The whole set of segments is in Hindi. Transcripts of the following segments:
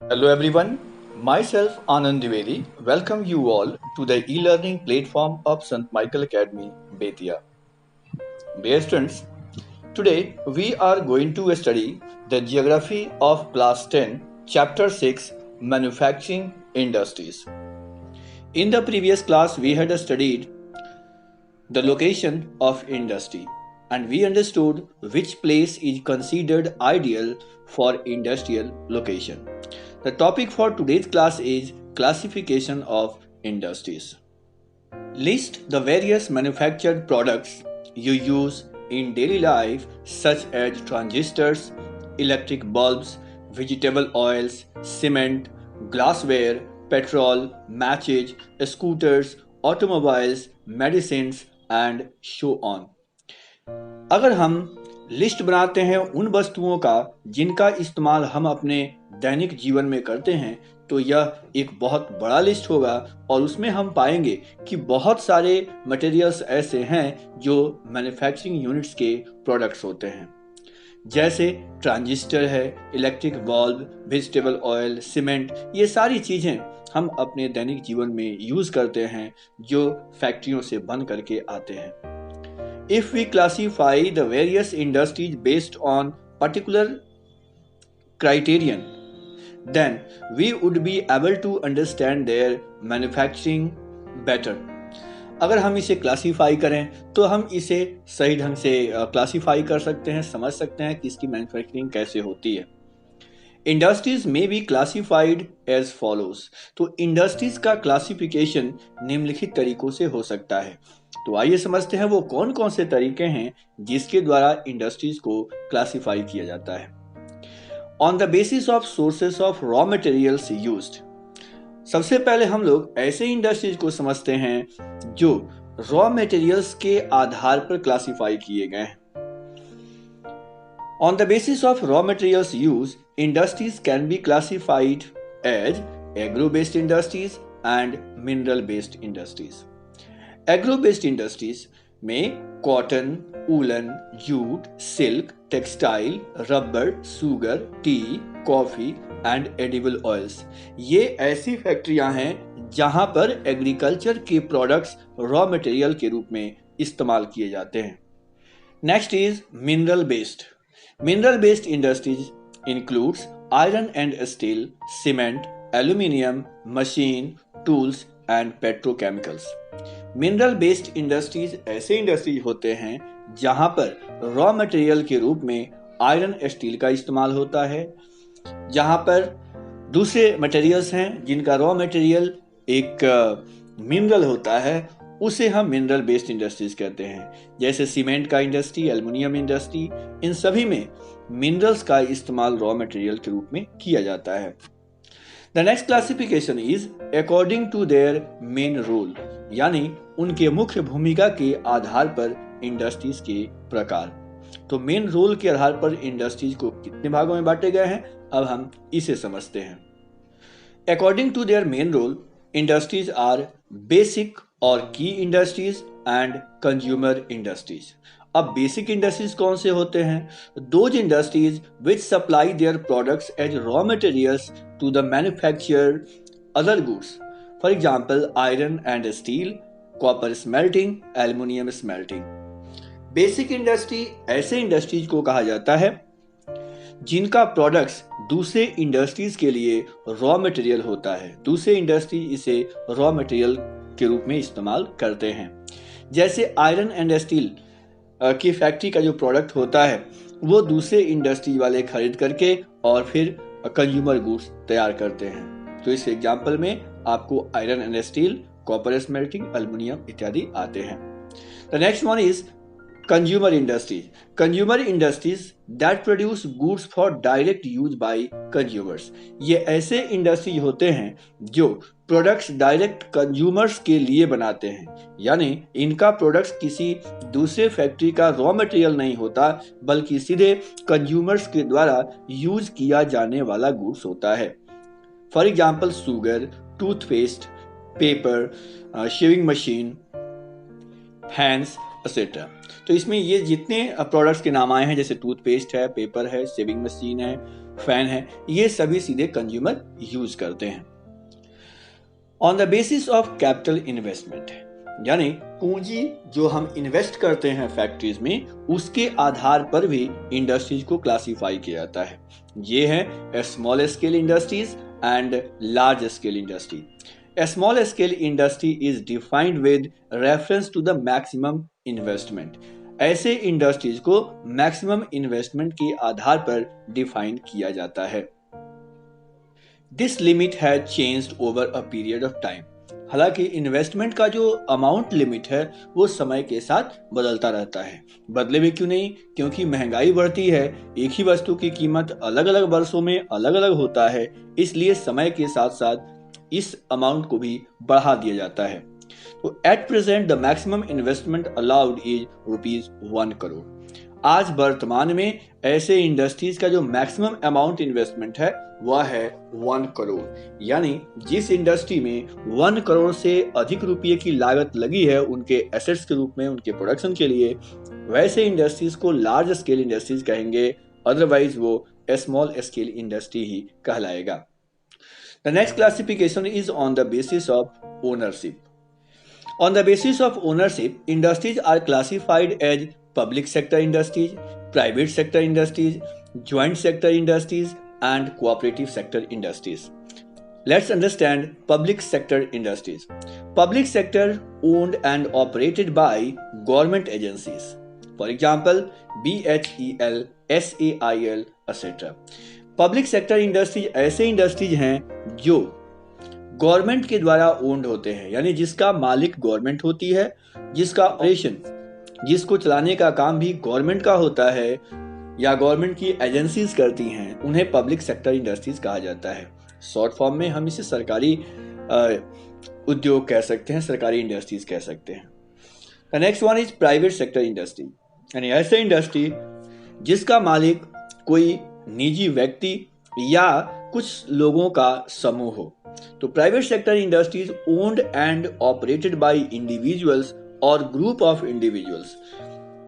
Hello everyone, myself Anand Dwivedi welcome you all to the e-learning platform of St. Michael Academy, Betia. Dear students, today we are going to study the geography of class 10, chapter 6, manufacturing industries. In the previous class we had studied the location of industry and we understood which place is considered ideal for industrial location. The topic for today's class is classification of industries. List the various manufactured products you use in daily life such as transistors, electric bulbs, vegetable oils, cement, glassware, petrol, matches, scooters, automobiles, medicines and so on. अगर हम लिस्ट बनाते हैं उन वस्तुओं का जिनका इस्तेमाल हम अपने दैनिक जीवन में करते हैं तो यह एक बहुत बड़ा लिस्ट होगा और उसमें हम पाएंगे कि बहुत सारे मटेरियल्स ऐसे हैं जो मैन्युफैक्चरिंग यूनिट्स के प्रोडक्ट्स होते हैं, जैसे ट्रांजिस्टर है, electric bulb, vegetable oil, cement. ये सारी चीज़ें हम अपने दैनिक जीवन में यूज़ करते हैं जो फैक्ट्रियों से बन करके आते हैं। If we classify the various industries based on particular criterion, then we would be able to understand their manufacturing better. अगर हम इसे क्लासीफाई करें तो हम इसे सही ढंग से क्लासीफाई कर सकते हैं, समझ सकते हैं कि इसकी मैन्युफैक्चरिंग कैसे होती है। इंडस्ट्रीज में बी क्लासिफाइड एज फॉलोज। तो इंडस्ट्रीज का क्लासिफिकेशन निम्नलिखित तरीकों से हो सकता है। तो आइए समझते हैं वो कौन कौन से तरीके हैं जिसके द्वारा इंडस्ट्रीज को क्लासिफाई किया जाता है। On the basis of sources of raw materials used. सबसे पहले हम लोग ऐसे इंडस्ट्रीज को समझते हैं जो रॉ मटेरियल्स के आधार पर क्लासिफाई किए गए हैं। On the basis of raw materials used, industries can be classified as agro-based industries and mineral-based industries. Agro-based industries में cotton, woolen, jute, silk, textile, rubber, sugar, tea, coffee and edible oils. ये ऐसी फैक्ट्रियां हैं जहां पर एग्रीकल्चर के प्रोडक्ट्स रॉ मटेरियल के रूप में इस्तेमाल किए जाते हैं। Next is mineral based. Mineral-based industries includes iron and steel, cement, aluminium, machine, tools and petrochemicals. Mineral-based industries ऐसे इंडस्ट्रीज होते हैं जहां पर रॉ मटेरियल के रूप में आयरन स्टील का इस्तेमाल होता है, जहां पर दूसरे मटेरियल्स हैं जिनका रॉ मटेरियल एक मिनरल होता है, उसे हम मिनरल बेस्ड इंडस्ट्रीज कहते हैं। जैसे सीमेंट का इंडस्ट्री, एल्युमिनियम इंडस्ट्री, इन सभी में मिनरल्स का इस्तेमाल रॉ मटेरियल के रूप में किया जाता है। The next classification is according to their main role, यानी उनके मुख्य भूमिका के आधार पर इंडस्ट्रीज के प्रकार। तो मेन रोल के आधार पर इंडस्ट्रीज को कितने भागों में बांटे गए हैं, अब हम इसे समझते हैं। According to their main role, industries are basic or key industries and consumer industries. अब बेसिक इंडस्ट्रीज कौन से होते हैं? Those industries which supply their products as raw materials to the manufacture other goods, for example iron and steel, copper smelting, aluminium smelting. Basic industry ऐसे इंडस्ट्रीज को कहा जाता है जिनका प्रोडक्ट्स दूसरे इंडस्ट्रीज के लिए रॉ मटेरियल होता है। दूसरे इंडस्ट्री इसे रॉ मटेरियल के रूप में इस्तेमाल करते हैं। जैसे आयरन एंड स्टील की फैक्ट्री का जो प्रोडक्ट होता है वो दूसरे इंडस्ट्री वाले खरीद करके और फिर कंज्यूमर गुड्स तैयार करते हैं। तो इस एग्जांपल में आपको iron and steel, copper smelting, aluminium इत्यादि आते हैं। The next one is consumer industries. Consumer industries that produce goods for direct use by consumers. ये ऐसे इंडस्ट्रीज होते हैं जो प्रोडक्ट्स डायरेक्ट कंज्यूमर्स के लिए बनाते हैं, यानी इनका प्रोडक्ट्स किसी दूसरे फैक्ट्री का रॉ मटेरियल नहीं होता बल्कि सीधे कंज्यूमर्स के द्वारा यूज किया जाने वाला गुड्स होता है। For example sugar, toothpaste, paper, shaving machine, fans etcetera. तो इसमें ये जितने प्रोडक्ट्स के नाम आए हैं, जैसे टूथपेस्ट है, पेपर है, शेविंग मशीन है, फैन है, ये सभी सीधे कंज्यूमर यूज करते हैं। On the basis of capital investment, यानी पूंजी जो हम इन्वेस्ट करते हैं फैक्ट्रीज में, उसके आधार पर भी इंडस्ट्रीज को क्लासिफाई किया जाता है। ये है small scale industries and large scale industry. A small scale industry is defined with reference to the maximum investment. ऐसे इंडस्ट्रीज को मैक्सिमम इन्वेस्टमेंट के आधार पर डिफाइन किया जाता है। This limit has changed over a period of time. हालांकि इन्वेस्टमेंट का जो अमाउंट लिमिट है वो समय के साथ बदलता रहता है। बदले भी क्यों नहीं, क्योंकि महंगाई बढ़ती है, एक ही वस्तु की कीमत अलग अलग वर्षों में अलग अलग होता है, इसलिए समय के साथ साथ इस अमाउंट को भी बढ़ा दिया जाता है। तो at present the maximum investment allowed is ₹1 crore. आज वर्तमान में ऐसे इंडस्ट्रीज का जो मैक्सिमम अमाउंट इन्वेस्टमेंट है वह है 1 करोड़। यानी जिस इंडस्ट्री में 1 करोड़ से अधिक रुपये की लागत लगी है उनके एसेट्स के रूप में, उनके प्रोडक्शन के लिए, वैसे इंडस्ट्रीज को लार्ज स्केल इंडस्ट्रीज कहेंगे, अदरवाइज वो स्मॉल स्केल इंडस्ट्री ही कहलाएगा। The next classification is on the basis of ownership. On the basis of ownership, industries are classified as public sector industries, private sector industries, joint sector industries, and cooperative sector industries. Let's understand public sector industries. Public sector owned and operated by government agencies. For example, BHEL, SAIL, etc. Public sector industries ऐसे इंडस्ट्रीज हैं जो गवर्नमेंट के द्वारा ओन्ड होते हैं, यानी जिसका मालिक गवर्नमेंट होती है, जिसका ऑपरेशन, जिसको चलाने का काम भी गवर्नमेंट का होता है या गवर्नमेंट की एजेंसीज करती हैं, उन्हें पब्लिक सेक्टर इंडस्ट्रीज कहा जाता है। शॉर्ट फॉर्म में हम इसे सरकारी उद्योग कह सकते हैं, सरकारी इंडस्ट्रीज कह सकते हैं। The next one is private sector industry, यानी ऐसे इंडस्ट्री जिसका मालिक कोई निजी व्यक्ति या कुछ लोगों का समूह हो। तो private sector industries owned and operated bye individuals और ग्रुप ऑफ इंडिविजुअल्स,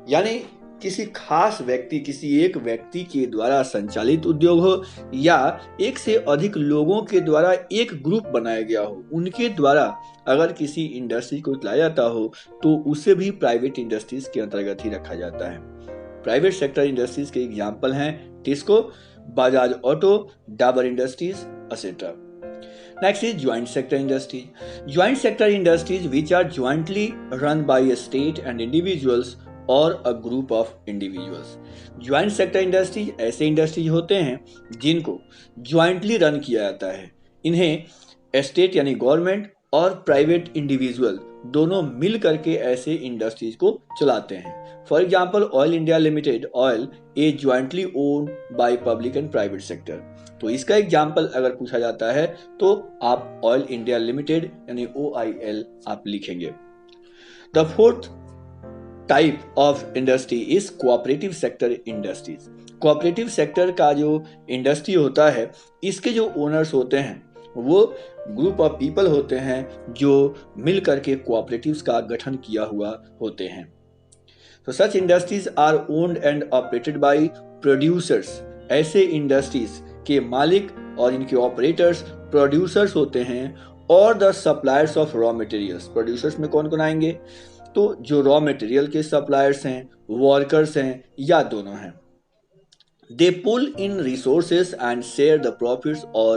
यानी किसी खास व्यक्ति, किसी एक व्यक्ति के द्वारा संचालित उद्योग हो या एक से अधिक लोगों के द्वारा एक ग्रुप बनाया गया हो, उनके द्वारा अगर किसी इंडस्ट्री को चलाया जाता हो तो उसे भी प्राइवेट इंडस्ट्रीज के अंतर्गत ही रखा जाता है। प्राइवेट सेक्टर इंडस्ट्रीज के एग्जाम्पल हैं Tisco, Bajaj auto, Dabur industries etcetera. Next is joint sector industries. Joint sector industries which are jointly run by state and individuals और a group of individuals. Joint sector industries ऐसे इंडस्ट्रीज होते हैं जिनको ज्वाइंटली रन किया जाता है। इन्हें स्टेट यानी गवर्नमेंट और प्राइवेट इंडिविजुअल दोनों मिल करके ऐसे इंडस्ट्रीज को चलाते हैं। For example, oil India limited oil A jointly owned by public and private sector. तो इसका एग्जाम्पल अगर पूछा जाता है तो आप ऑयल इंडिया लिमिटेड यानी OIL आप लिखेंगे। The fourth type of industry is cooperative sector industries. Cooperative sector का जो इंडस्ट्री होता है, इसके जो ओनर्स होते हैं वो ग्रुप ऑफ पीपल होते हैं जो मिल करके कोऑपरेटिव्स का गठन किया हुआ होते हैं। तो such industries are owned and operated by producers. ऐसे इंडस्ट्रीज के मालिक और इनके ऑपरेटर्स प्रोड्यूसर्स होते हैं और the suppliers of raw materials. Producers में कौन कौन आएंगे? तो जो रॉ मटेरियल के सप्लायर्स हैं, वर्कर्स हैं या दोनों हैं। They pull in resources and share the profits or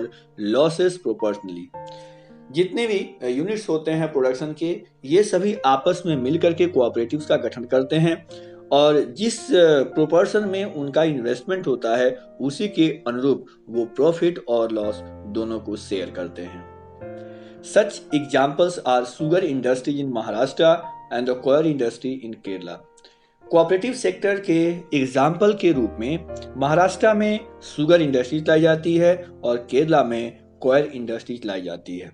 losses proportionally. जितने भी यूनिट्स होते हैं प्रोडक्शन के, ये सभी आपस में मिलकर के कोऑपरेटिव्स का गठन करते हैं और जिस प्रोपोर्शन में उनका इन्वेस्टमेंट होता है उसी के अनुरूप वो प्रॉफिट और लॉस दोनों को शेयर करते हैं। Such examples are sugar industry in Maharashtra and the coir industry in Kerala. Cooperative sector के एग्जाम्पल के रूप में महाराष्ट्र में सुगर इंडस्ट्री चलाई जाती है और केरला में कॉयर इंडस्ट्री चलाई जाती है।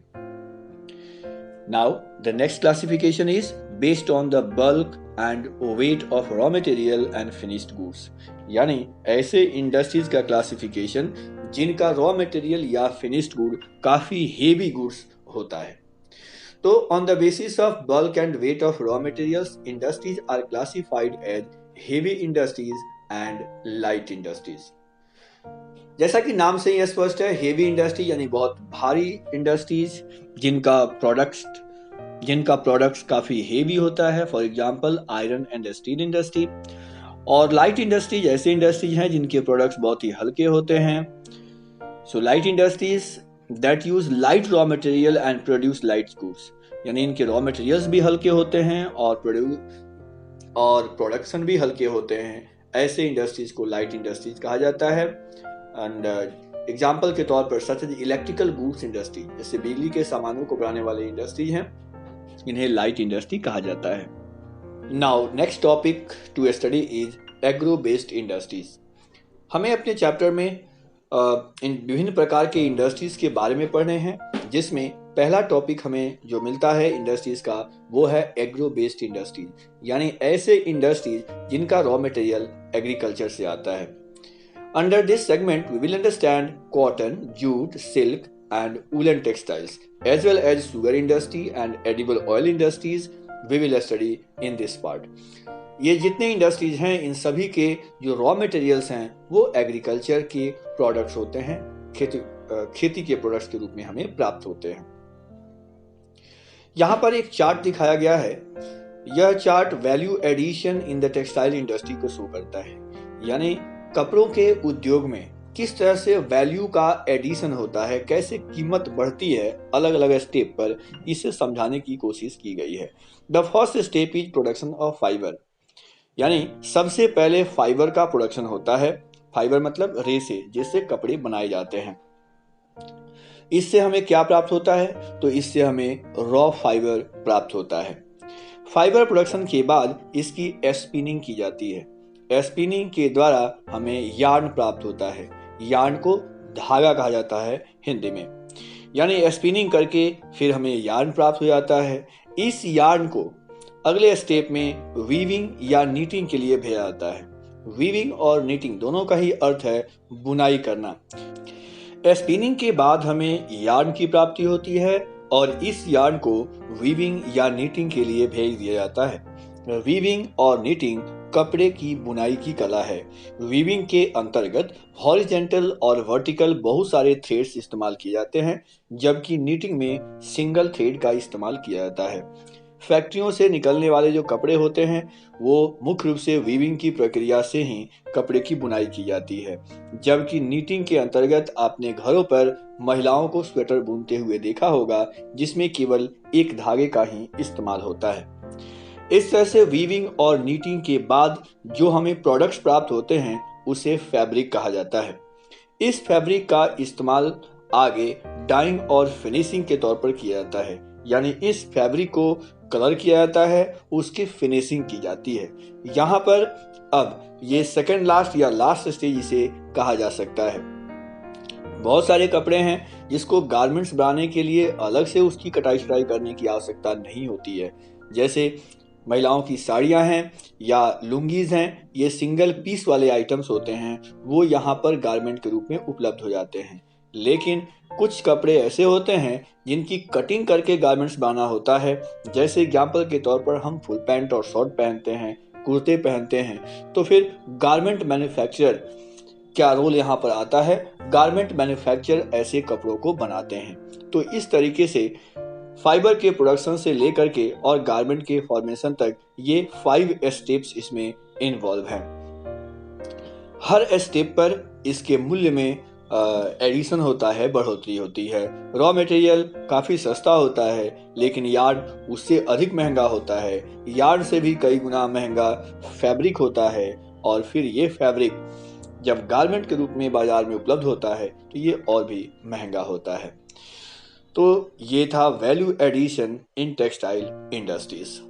Now the next classification is based on the bulk and weight of raw material and finished goods, यानी ऐसे इंडस्ट्रीज का क्लासिफिकेशन जिनका रॉ मटेरियल या फिनिश्ड गुड काफी हेवी गुड्स होता है। तो on the basis of bulk and weight of raw materials industries are classified as heavy industries and light industries. जैसा कि नाम से यह स्पष्ट है, हेवी इंडस्ट्री यानी बहुत भारी इंडस्ट्रीज जिनका प्रोडक्ट्स काफी हेवी होता है, for example iron and steel industry. और लाइट इंडस्ट्रीज ऐसे इंडस्ट्रीज हैं जिनके प्रोडक्ट्स बहुत ही हल्के होते हैं। So light industries that use light raw material and produce light goods, यानी इनके रॉ मटेरियल्स भी हल्के होते हैं और प्रोडक्शन भी हल्के होते हैं। ऐसे इंडस्ट्रीज को लाइट इंडस्ट्रीज कहा जाता है। एंड एग्जाम्पल के तौर पर such as electrical goods industry, जैसे बिजली के सामानों को बनाने वाले इंडस्ट्री हैं, इन्हें लाइट इंडस्ट्री कहा जाता है। Now next topic to study is agro based industries. हमें अपने चैप्टर में इन विभिन्न प्रकार के इंडस्ट्रीज के बारे में पढ़ने हैं, जिसमें पहला टॉपिक हमें जो मिलता है इंडस्ट्रीज का वो है एग्रो बेस्ड इंडस्ट्रीज, यानी ऐसे इंडस्ट्रीज जिनका रॉ मटेरियल एग्रीकल्चर से आता है। Under this segment we will understand cotton, jute, silk and woollen textiles as well as sugar industry and edible oil industries we will study in this part. ये जितने इंडस्ट्रीज हैं इन सभी के जो रॉ मटेरियल्स हैं वो एग्रीकल्चर के प्रोडक्ट्स होते हैं, खेती के प्रोडक्ट्स के रूप में हमें प्राप्त होते हैं। यहाँ पर एक चार्ट दिखाया गया है। यह chart value addition in the textile industry को शो करता है, यानी कपड़ों के उद्योग में किस तरह से वैल्यू का एडिशन होता है, कैसे कीमत बढ़ती है अलग अलग स्टेप पर, इसे समझाने की कोशिश की गई है। The first step is production of fibre, यानी सबसे पहले फाइबर का प्रोडक्शन होता है। फाइबर मतलब रेशे, जिससे कपड़े बनाए जाते हैं। इससे हमें क्या प्राप्त होता है? तो इससे हमें रॉ फाइबर प्राप्त होता है। फाइबर प्रोडक्शन के बाद इसकी स्पिनिंग की जाती है। स्पिनिंग के द्वारा हमें यार्न प्राप्त होता है। यार्न को धागा कहा जाता है हिंदी में, यानी स्पिनिंग करके फिर हमें यार्न प्राप्त हो जाता है। इस यार्न को अगले स्टेप में वीविंग या नीटिंग के लिए भेजा जाता है। वीविंग और नीटिंग दोनों का ही अर्थ है बुनाई करना। स्पिनिंग के बाद हमें यार्न की प्राप्ति होती है और इस यार्न को वीविंग या नीटिंग के लिए भेज दिया जाता है। वीविंग और नीटिंग कपड़े की बुनाई की कला है। वीविंग के अंतर्गत हॉरिजेंटल और वर्टिकल बहुत सारे थ्रेड्स इस्तेमाल किए जाते हैं, जबकि नीटिंग में सिंगल थ्रेड का इस्तेमाल किया जाता है। फैक्ट्रियों से निकलने वाले जो कपड़े होते हैं वो मुख्य रूप से वीविंग की प्रक्रिया से ही कपड़े की बुनाई की जाती है, जबकि नीटिंग के अंतर्गत आपने घरों पर महिलाओं को स्वेटर बुनते हुए देखा होगा, जिसमें केवल एक धागे का ही इस्तेमाल होता है। इस तरह से वीविंग और नीटिंग के बाद जो हमें प्रोडक्ट्स प्राप्त होते हैं उसे फैब्रिक कहा जाता है। इस फैब्रिक का इस्तेमाल आगे डाइंग और फिनिशिंग के तौर पर किया जाता है, यानी इस फैब्रिक को कलर किया जाता है, उसकी फिनिशिंग की जाती है। यहाँ पर अब ये सेकंड लास्ट या लास्ट स्टेज इसे कहा जा सकता है। बहुत सारे कपड़े हैं जिसको गारमेंट्स बनाने के लिए अलग से उसकी कटाई छटाई करने की आवश्यकता नहीं होती है, जैसे महिलाओं की साड़ियाँ हैं या लुंगीज हैं। ये सिंगल पीस वाले आइटम्स होते हैं, वो यहाँ पर गारमेंट के रूप में उपलब्ध हो जाते हैं। लेकिन कुछ कपड़े ऐसे होते हैं जिनकी कटिंग करके गारमेंट्स बनाना होता है, जैसे एग्जाम्पल के तौर पर हम फुल पैंट और शॉर्ट पहनते हैं, कुर्ते पहनते हैं। तो फिर गारमेंट मैन्युफैक्चरर क्या रोल यहाँ पर आता है? गारमेंट मैन्युफैक्चरर ऐसे कपड़ों को बनाते हैं। तो इस तरीके से फाइबर के प्रोडक्शन से लेकर के और गारमेंट के फॉर्मेशन तक ये 5 स्टेप्स इसमें इन्वॉल्व हैं। हर स्टेप पर इसके मूल्य में एडिशन होता है, बढ़ोतरी होती है। रॉ मटेरियल काफ़ी सस्ता होता है, लेकिन यार्न उससे अधिक महंगा होता है। यार्न से भी कई गुना महंगा फैब्रिक होता है, और फिर ये फैब्रिक जब गारमेंट के रूप में बाजार में उपलब्ध होता है तो ये और भी महंगा होता है। तो ये था value addition in textile industries.